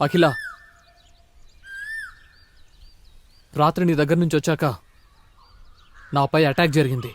అఖిల, రాత్రి నీ దగ్గర నుంచి వచ్చాక నాపై అటాక్ జరిగింది.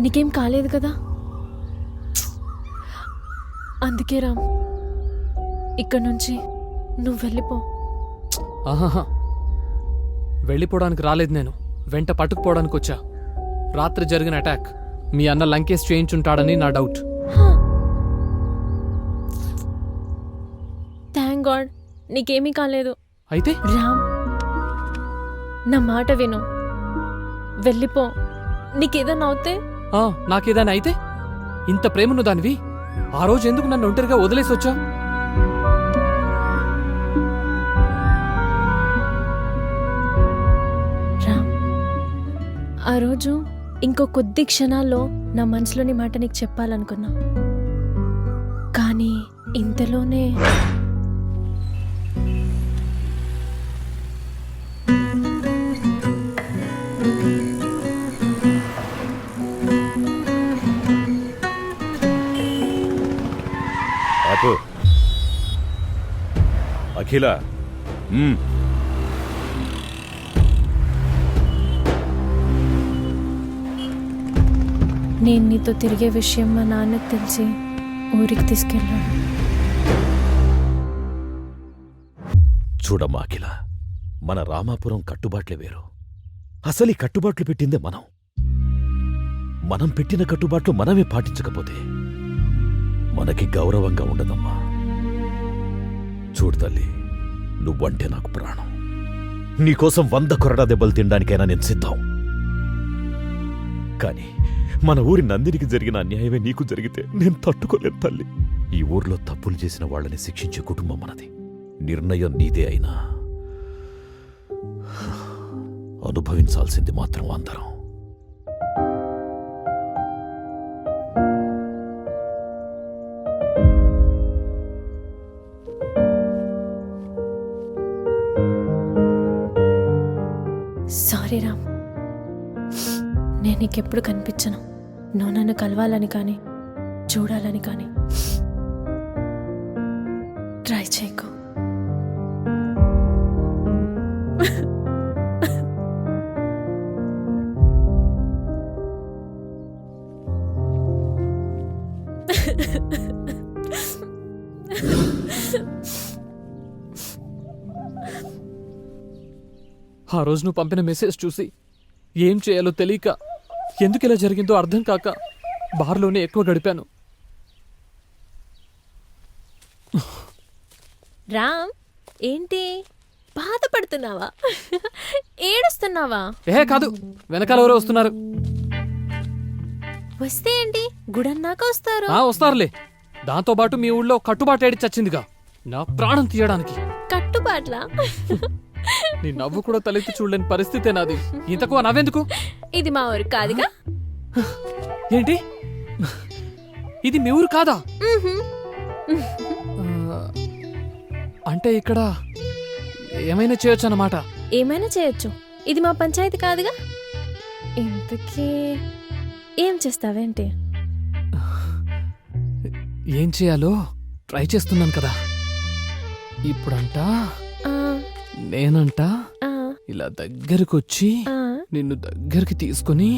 నీకేం కాలేదు కదా? అందుకే రామ్, ఇక్కడి నుంచి నువ్వు వెళ్ళిపో. ఆహాహా, వెళ్ళిపోవడానికి రాలేదు నేను, వెంట పట్టుకుపోవడానికి వచ్చా. రాత్రి జరిగిన అటాక్ మీ అన్న లంకేష్ చేయించుంటాడని నా డౌట్. థ్యాంక్ గాడ్ నీకేమీ కాలేదు. అయితే రామ్, నా మాట విను, వెళ్ళిపో. నీకేదన్నా అవుతే? నాకేదైనా అయితే? ఇంత ప్రేమను దానివి ఆ రోజు ఎందుకు నన్ను ఒంటరిగా వదిలేసి వచ్చావు? రామ్, ఆ రోజు ఇంకో కొద్ది క్షణాల్లో నా మనసులోని మాట నీకు చెప్పాలనుకున్నా, కానీ ఇంతలోనే అఖిల, నేను నీతో తిరిగే విషయం మా నాన్నకు తెలిసి ఊరికి తీసుకెళ్ళాను. చూడమ్మా అఖిల, మన రామాపురం కట్టుబాట్లే వేరు. అసలు ఈ కట్టుబాట్లు పెట్టిందే మనం. మనం పెట్టిన కట్టుబాట్లు మనమే పాటించకపోతే మనకి గౌరవంగా ఉండదమ్మా. చూడు తల్లి, నువ్వంటే నాకు ప్రాణం. నీకోసం 100 కొరడా దెబ్బలు తినడానికైనా నేను సిద్ధం. కానీ మన ఊరి నందినికి జరిగిన అన్యాయమే నీకు జరిగితే నేను తట్టుకోలేను తల్లి. ఈ ఊర్లో తప్పులు చేసిన వాళ్ళని శిక్షించే కుటుంబం మనది. నిర్ణయం నీదే అయినా అనుభవించాల్సింది మాత్రం అందరం. సారీ రామ్, నేను నీకెప్పుడు కనిపించను. నువ్వు నన్ను కలవాలని కానీ చూడాలని కానీ ట్రై చేయకు. ఆ రోజు నువ్వు పంపిన మెసేజ్ చూసి ఏం చేయాలో తెలియక, ఎందుకు ఇలా జరిగిందో అర్థం కాక బార్లోనే ఎక్కువ గడిపాను. రామ్, ఏంటి బాధపడుతున్నావా? ఏడుస్తున్నావా? కాదు, వెనకాల ఎవరో వస్తున్నారు. వస్తే ఏంటి, గుడన్నాక వస్తారు. వస్తారులే. దాంతో పాటు మీ ఊళ్ళో కట్టుబాటు ఏడి చచ్చిందిగా, నా ప్రాణం తీయడానికి. కట్టుబాట్లా? నీ నవ్వు కూడా తలెత్తి చూడలేని పరిస్థితే నాది. ఇంతకు నవ్వెందుకు? ఇది మా ఊరు కాదుగా. ఏంటి, ఇది మీ ఊరు కాదా? అంటే ఇక్కడ ఏమైనా చేయొచ్చు అన్నమాట. ఏమైనా చేయొచ్చు, ఇది మా పంచాయతీ కాదుగా. ఇంతకీ ఏం చేస్తావేంటి? ఏం చేయాలో ట్రై చేస్తున్నాను కదా. ఇప్పుడంట నేనంట ఇలా దగ్గరకొచ్చి నిన్ను దగ్గరికి తీసుకొని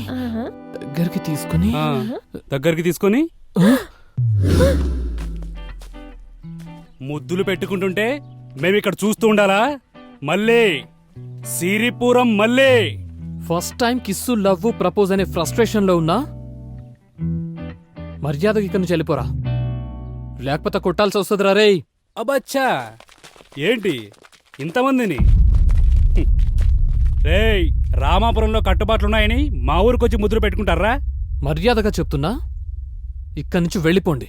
ముద్దులు పెట్టుకుంటుంటే మేమిక్కడ చూస్తూ ఉండాలా? మళ్ళీ సిరిపురం మళ్ళీ first time kiss, love, propose అనే ఫ్రస్ట్రేషన్ లో ఉన్నా మర్యాదకి ఇక్కడి నుంచి వెళ్ళిపోరా, లేకపోతే కొట్టాల్సి వస్తుందిరా రే. అబ్బచ్చా, ఏంటి ఇంతమందిని? రేయ్, రామాపురంలో కట్టుబాట్లున్నాయని మా ఊరికొచ్చి ముద్దులు పెట్టుకుంటారా? మర్యాదగా చెప్తున్నా, ఇక్కడి నుంచి వెళ్ళిపోండి,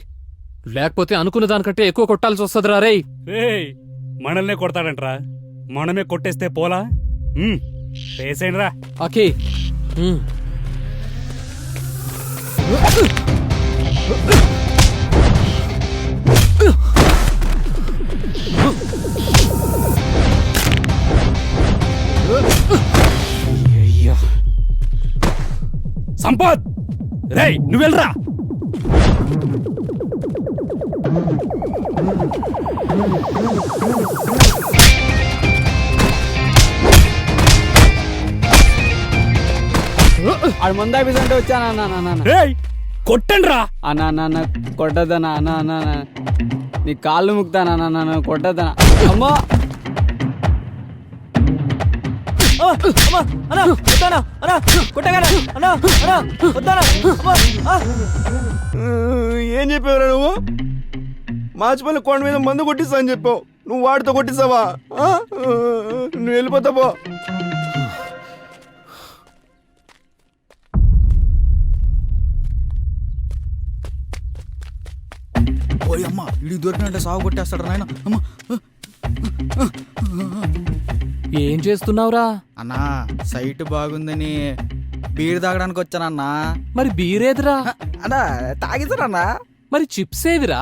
లేకపోతే అనుకున్న దానికంటే ఎక్కువ కొట్టాల్సి వస్తుందిరా రే. రేయ్, మనల్నే కొడతాడంట్రా, మనమే కొట్టేస్తే పోలా? వేసేయండిరా. ఓకే. సంపత్, రేయ్ నువ్వెళ్ళరా. ఆడు ముందు ఆఫీస్ వచ్చానా అన్న రేయ్ కొట్టండి రా. అన్న కొట్టద్దనా అన్న నీ కాళ్ళు ముక్తానా అన్న కొట్టద్దనా అమ్మా ఏం చెప్పావురా నువ్వు? మాచిపల్లి కొండ మీద మందు కొట్టిస్తా అని చెప్పావు, నువ్వు వాడితో కొట్టిస్తావా? నువ్వు వెళ్ళిపోతావో? ఓయమ్మ ఇడికి దొరికినట్టే సాగు కొట్టేస్తాడు నాయన. అమ్మ ఏం చేస్తున్నావురా? అన్నా సైట్ బాగుందని బీర్ తాగడానికి వచ్చానన్నా. మరి బీరేదిరా? అన్నా తాగిస్తారన్నా. మరి చిప్స్ ఏవిరా?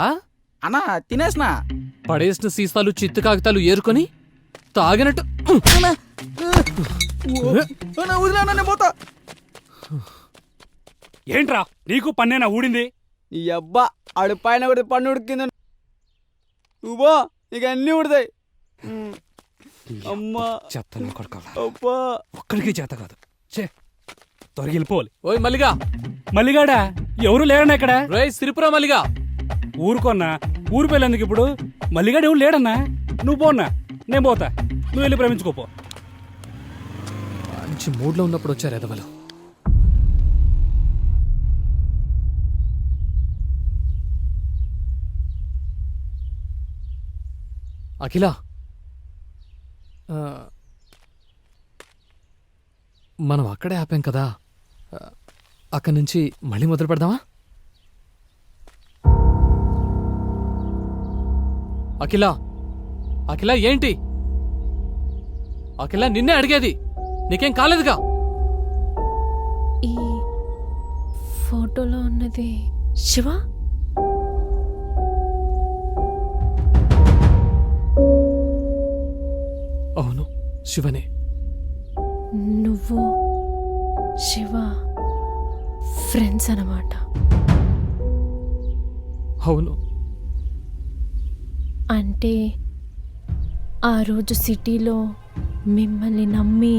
అన్నా తినేసినా. పడేసిన సీసాలు చిత్తు కాగితాలు ఏరుకొని తాగినట్టు వదిలేనా పోతా. ఏంట్రా నీకు పన్నేనా ఊడింది? ఈ అబ్బా ఆడు పైన కూడా పన్ను ఉడికింది నువ్వు ఇక అన్నీ ఉడతాయి. అమ్మా చెత్తలో కొడకాల అబ్బా ఒక్కడికి చేత కాదు. చే త్వరగా వెళ్ళిపోవాలి. ఓయ్ మల్లిగా, మల్లిగాడా ఎవరు లేరన్నా ఇక్కడ? రేయ్ సిరిపురా మల్లిగా. ఊరుకోన్నా, ఊరు పెళ్ళేందుకు ఇప్పుడు? మల్లిగాడు ఎవరు లేడన్నా. నువ్వు పోన్నా, నేను పోతా, నువ్వు వెళ్ళి ప్రేమించుకోపో. మంచి మూడ్లో ఉన్నప్పుడు వచ్చారు ఎదవలు. అఖిల, మనం అక్కడే ఆపాం కదా, అక్కడి నుంచి మళ్ళీ మొదలు పెడదామా? అఖిల, అఖిల ఏంటి? అఖిల నిన్నే అడిగేది, నీకేం కాలేదుగా? ఈ ఫోటోలో ఉన్నది శివ? అవును, శివనే. నువ్వు శివ ఫ్రెండ్స్ అన్నమాట. అవును. అంటే ఆ రోజు సిటీలో మిమ్మల్ని నమ్మి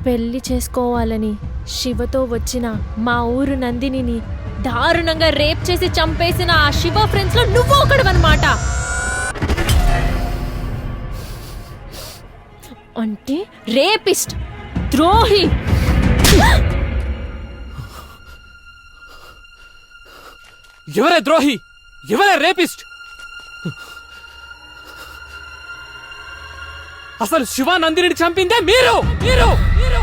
పెళ్లి చేసుకోవాలని శివతో వచ్చిన మా ఊరు నందినిని దారుణంగా రేప్ చేసి చంపేసిన ఆ శివ ఫ్రెండ్స్ లో నువ్వు ఒకడవన్నమాట. అంటే రేపిస్ట్, ద్రోహి. ఎవరే ద్రోహి? ఎవరే రేపిస్ట్? అసలు శివానందిని చంపిందే మీరు. మీరు మీరు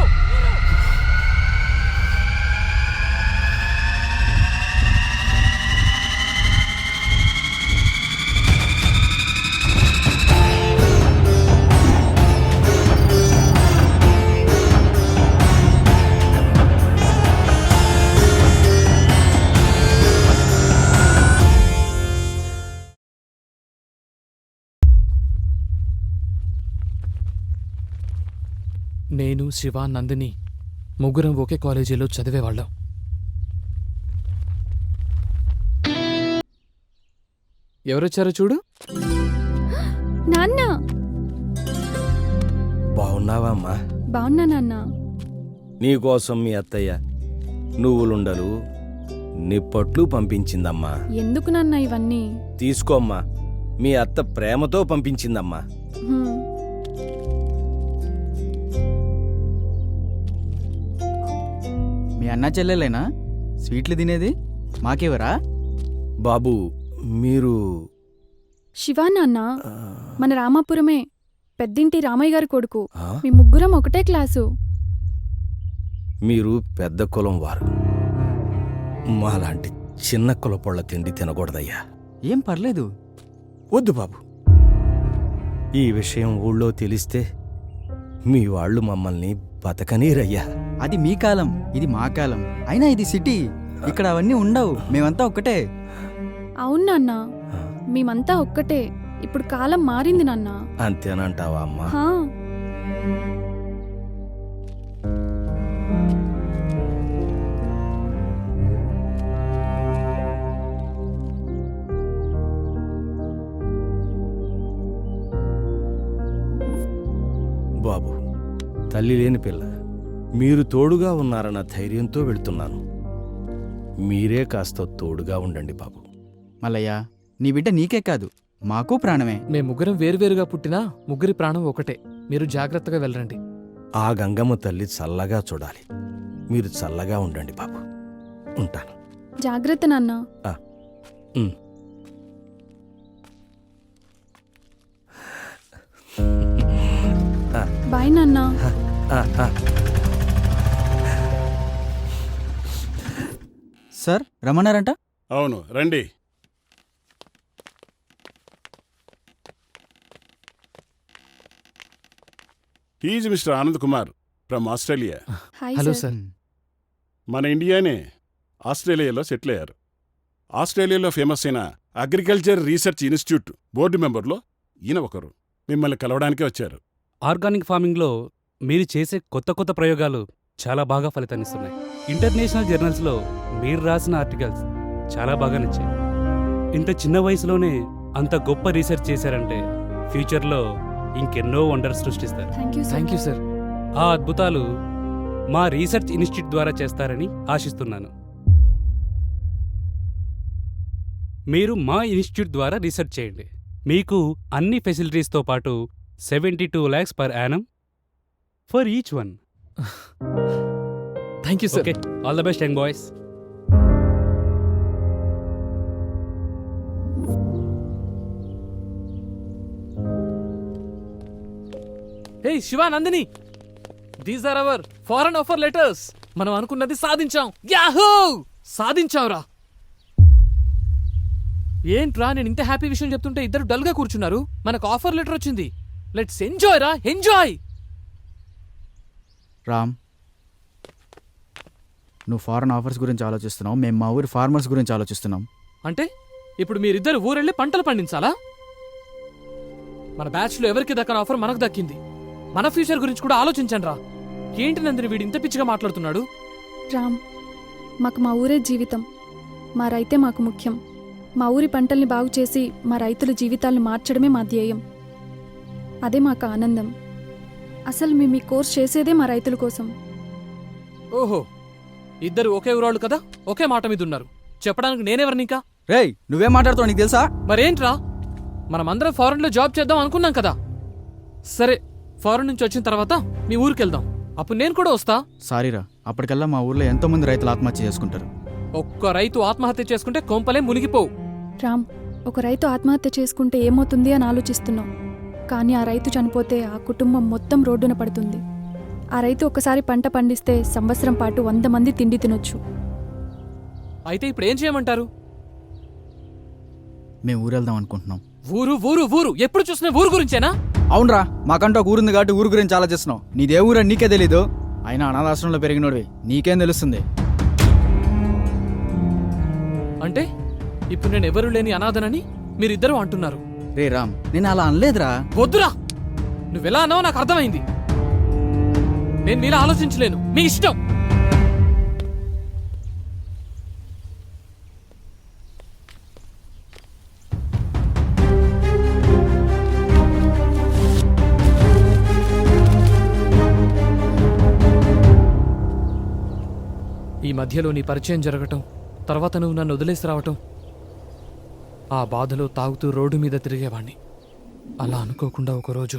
నేను, శివ, నందిని ముగ్గురం ఒకే కాలేజీలో చదివేవాళ్ళం. ఎవరొచ్చారో చూడు. నాన్న బాగున్నావమ్మా? బాగున్నా నాన్న. నీకోసం మీ అత్తయ్య నువ్వులుండలు నిప్పట్లు పంపించిందమ్మా. ఎందుకు నాన్న ఇవన్నీ? తీసుకోమ్మా, మీ అత్త ప్రేమతో పంపించిందమ్మా. హ్మ్. మీ అన్న చెల్లెలేనా స్వీట్లు తినేది? మాకేవరా? బాబు మీరు శివా నాన్న మన రామాపురమే, పెద్దింటి రామయ్య గారి కొడుకు. ఆ? మీ ముగ్గురం ఒకటే క్లాసు. మీరు పెద్ద కులం వారు. మాలాంటి చిన్న కులపొళ్ళ తిండి తినకూడదయ్యా. ఏం పర్లేదు. వద్దు బాబు, ఈ విషయం ఊళ్ళో తెలిస్తే మీ వాళ్ళు మమ్మల్ని బతకనీరయ్యా. అది మీ కాలం, ఇది మా కాలం. అయినా ఇది సిటీ, ఇక్కడ అవన్నీ ఉండవు. మేమంతా ఒక్కటే. అవును నాన్న, మేమంతా ఒక్కటే. ఇప్పుడు కాలం మారింది నాన్న. అంతేనంటావా అమ్మా? హా. తల్లి లేని పిల్ల. మీరు తోడుగా ఉన్నారన్న ధైర్యంతో వెళ్తున్నాను. మీరే కాస్త తోడుగా ఉండండి బాబు. మల్లయ్య, నీ బిడ్డ నీకే కాదు మాకు ప్రాణమే. మేము ముగ్గురం వేరువేరుగా పుట్టినా ముగ్గురి ప్రాణం ఒకటే. మీరు జాగ్రత్తగా వెళ్ళరండి. ఆ గంగమ్మ తల్లి చల్లగా చూడాలి. మీరు చల్లగా ఉండండి బాబు. ఉంటాను. జాగ్రత్త నాన్న. ఉమ్. బాయ్ నాన్న. ఆ, ఆ. సార్ రమ్మన్నారంట. అవును, రండి. He's mister Anand Kumar from Australia. Hi hello sir. Sir. మన ఇండియానే ఆస్ట్రేలియాలో సెటిల్ అయ్యారు. ఆస్ట్రేలియాలో ఫేమస్ అయిన అగ్రికల్చర్ రీసెర్చ్ ఇన్స్టిట్యూట్ బోర్డు మెంబర్లో ఈయన ఒకరు. మిమ్మల్ని కలవడానికే వచ్చారు. ఆర్గానిక్ ఫార్మింగ్లో మీరు చేసే కొత్త కొత్త ప్రయోగాలు చాలా బాగా ఫలితాన్నిస్తున్నాయి. ఇంటర్నేషనల్ జర్నల్స్లో మీరు రాసిన ఆర్టికల్స్ చాలా బాగా నచ్చాయి. ఇంత చిన్న వయసులోనే అంత గొప్ప రీసెర్చ్ చేశారంటే ఫ్యూచర్లో ఇంకెన్నో వండర్స్ సృష్టిస్తారు. Thank you sir. Thank you sir. ఆ అద్భుతాలు మా రీసెర్చ్ ఇన్స్టిట్యూట్ ద్వారా చేస్తారని ఆశిస్తున్నాను. మీరు మా ఇన్స్టిట్యూట్ ద్వారా రీసెర్చ్ చేయండి. మీకు అన్ని ఫెసిలిటీస్తో పాటు 72 lakhs per annum for each one. Thank you sir. Okay, all the best young boys. Hey Shiva, Nandini, these are our foreign offer letters. మనం అనుకున్నది సాధించాం. యాహూ, సాధించాంరా. ఏంట్రా, నేను ఇంత హ్యాపీ విషయం చెప్తుంటే ఇద్దరు డల్ గా కూర్చున్నారు. మనకు ఆఫర్ లెటర్ వచ్చింది. లెట్స్ ఎంజాయ్ రా, ఎంజాయ్. రామ్, నువ్వు ఫారెన్ ఆఫర్స్ గురించి ఆలోచిస్తున్నావు, మేము మా ఊరి ఫార్మర్స్ గురించి ఆలోచిస్తున్నాం. అంటే ఇప్పుడు మీరిద్దరు ఊరెళ్ళి పంటలు పండించాలా? మన బ్యాచ్ లో ఎవరికి దక్కని ఆఫర్ మనకు దక్కింది. మన ఫ్యూచర్ గురించి కూడా ఆలోచించండి రా. ఏంటి నందిని వీడు ఇంత పిచ్చిగా మాట్లాడుతున్నాడు? రామ్, మాకు మా ఊరే జీవితం. మా రైతే మాకు ముఖ్యం. మా ఊరి పంటల్ని బాగు చేసి మా రైతుల జీవితాల్ని మార్చడమే మా ధ్యేయం. అదే మాకు ఆనందం. అసలు మేము ఈ కోర్స్ చేసేదే మా రైతుల కోసం. ఓహో, ఇద్దరు ఒకే ఊరాళ్ళు కదా, ఒకే మాట మీద ఉన్నారు. చెప్పడానికి నేనెవరిని ఇంకా? రేయ్, నువ్వేం మాట్లాడుతావు నీకు తెలుసా? మరేంట్రా, మనమందరం ఫారెన్ లో జాబ్ చేద్దాం అనుకున్నాం కదా. సరే, ఫారెన్ నుంచి వచ్చిన తర్వాత మీ ఊరికెళ్దాం. అప్పుడు నేను కూడా వస్తా. సారీరా, అప్పటికల్లా మా ఊర్లో ఎంతో మంది రైతులు ఆత్మహత్య చేసుకుంటారు. ఒక్క రైతు ఆత్మహత్య చేసుకుంటే కొంపలే మునిగిపోవు. రామ్, ఒక రైతు ఆత్మహత్య చేసుకుంటే ఏమవుతుంది అని ఆలోచిస్తున్నాం. కానీ ఆ రైతు చనిపోతే ఆ కుటుంబం మొత్తం రోడ్డున పడుతుంది. ఆ రైతు ఒకసారి పంట పండిస్తే సంవత్సరం పాటు 100 మంది తిండి తినొచ్చు. అయితే ఇప్పుడు ఏం చేయమంటారు? మేము ఊరెళ్దాం అనుకుంటున్నాం. ఊరు ఊరు ఊరు, ఎప్పుడు చూసినా ఊరు గురించేనా? అవునరా, మాకంటూ ఒక ఊరుంది కాబట్టి ఊరు గురించి ఆలోచిస్తున్నావు. నీదే ఊరని నీకే తెలీదు. అయినా అనాథాశ్రమంలో పెరిగినోడివి, నీకేం తెలుస్తుంది? అంటే ఇప్పుడు నేను ఎవరు లేని అనాథనని మీరిద్దరూ అంటున్నారు. రే రామ్, నేను అలా అనలేదురా. వద్దురా, నువ్వెలా అన్నావో నాకు అర్థమైంది. నేను మీలా ఆలోచించలేను. మీ ఇష్టం. ఈ మధ్యలో నీ పరిచయం జరగటం, తర్వాత నువ్వు నన్ను వదిలేసి రావటం, ఆ బాధలో తాగుతూ రోడ్డు మీద తిరిగేవాణ్ణి. అలా అనుకోకుండా ఒకరోజు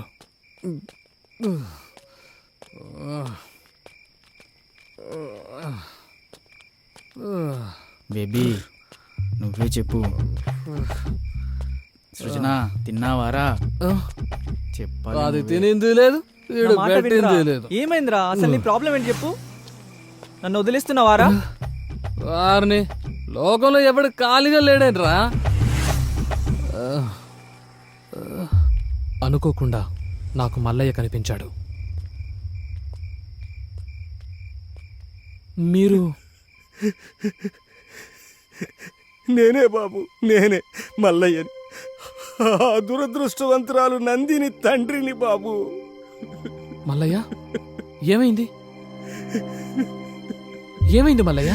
బేబీ, నువ్వే చెప్పు. సృజన, తిన్నావారా? చెప్పాలి. అది నువ్వే. తినింది లేదు, వీడు పెట్టింది లేదు. ఏమైందిరా? అసలు నీ ప్రాబ్లం ఏంటి చెప్పు. నన్ను వదిలేస్తున్నావారా? వారిని లోకంలో ఎవడు ఖాళీగా లేడేంట్రా. అనుకోకుండా నాకు మల్లయ్య కనిపించాడు. మీరు? నేనే బాబు, నేనే మల్లయ్యని. ఆ దురదృష్టవంతురాలు నందిని తండ్రిని బాబు. మల్లయ్య, ఏమైంది? ఏమైంది మల్లయ్య?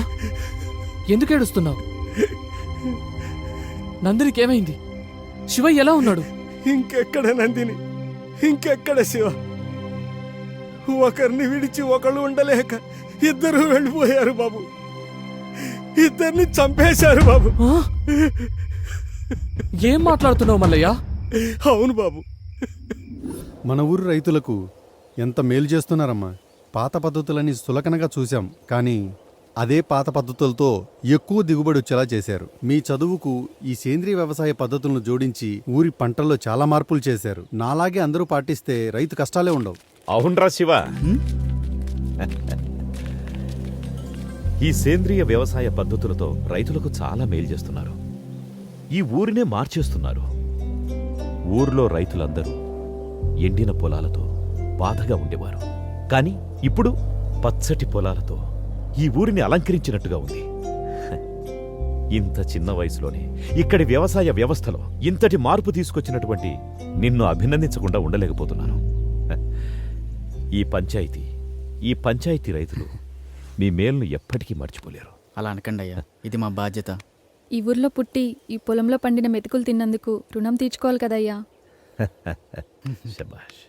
ఎందుకు ఏడుస్తున్నావు? నందినికి ఏమైంది? శివయ్య ఎలా ఉన్నాడు? ఇంకెక్కడ నందిని, ఇంకెక్కడ శివ? ఒకరిని విడిచి ఒకళ్ళు ఉండలేక ఇద్దరు వెళ్ళిపోయారు బాబు. ఇద్దరిని చంపేశారు బాబు. ఆ? ఏం మాట్లాడుతున్నావు మల్లయ్య? అవును బాబు. మన ఊరు రైతులకు ఎంత మేలు చేస్తున్నారమ్మా. పాత పద్ధతులని సులకనగా చూశాం, కానీ అదే పాత పద్ధతులతో ఎక్కువ దిగుబడి వచ్చేలా చేశారు. మీ చదువుకు ఈ సేంద్రియ వ్యవసాయ పద్ధతులను జోడించి ఊరి పంటల్లో చాలా మార్పులు చేశారు. నాలాగే అందరూ పాటిస్తే రైతు కష్టాలే ఉండవు. అవునరా శివ, ఈ సేంద్రియ వ్యవసాయ పద్ధతులతో రైతులకు చాలా మేలు చేస్తున్నారు. ఈ ఊరినే మార్చేస్తున్నారు. ఊర్లో రైతులందరూ ఎండిన పొలాలతో బాధగా ఉండేవారు. కాని ఇప్పుడు పచ్చటి పొలాలతో ఈ ఊరిని అలంకరించినట్టుగా ఉంది. ఇంత చిన్న వయసులోనే ఇక్కడి వ్యవసాయ వ్యవస్థలో ఇంతటి మార్పు తీసుకొచ్చినటువంటి నిన్ను అభినందించకుండా ఉండలేకపోతున్నాను. ఈ పంచాయతీ రైతులు మీ మేలును ఎప్పటికీ మర్చిపోలేరు. అలా అనకండి అయ్యా, ఇది మా బాధ్యత. ఈ ఊర్లో పుట్టి ఈ పొలంలో పండిన మెతుకులు తిన్నందుకు రుణం తీర్చుకోవాలి కదయ్యా. శభాష్.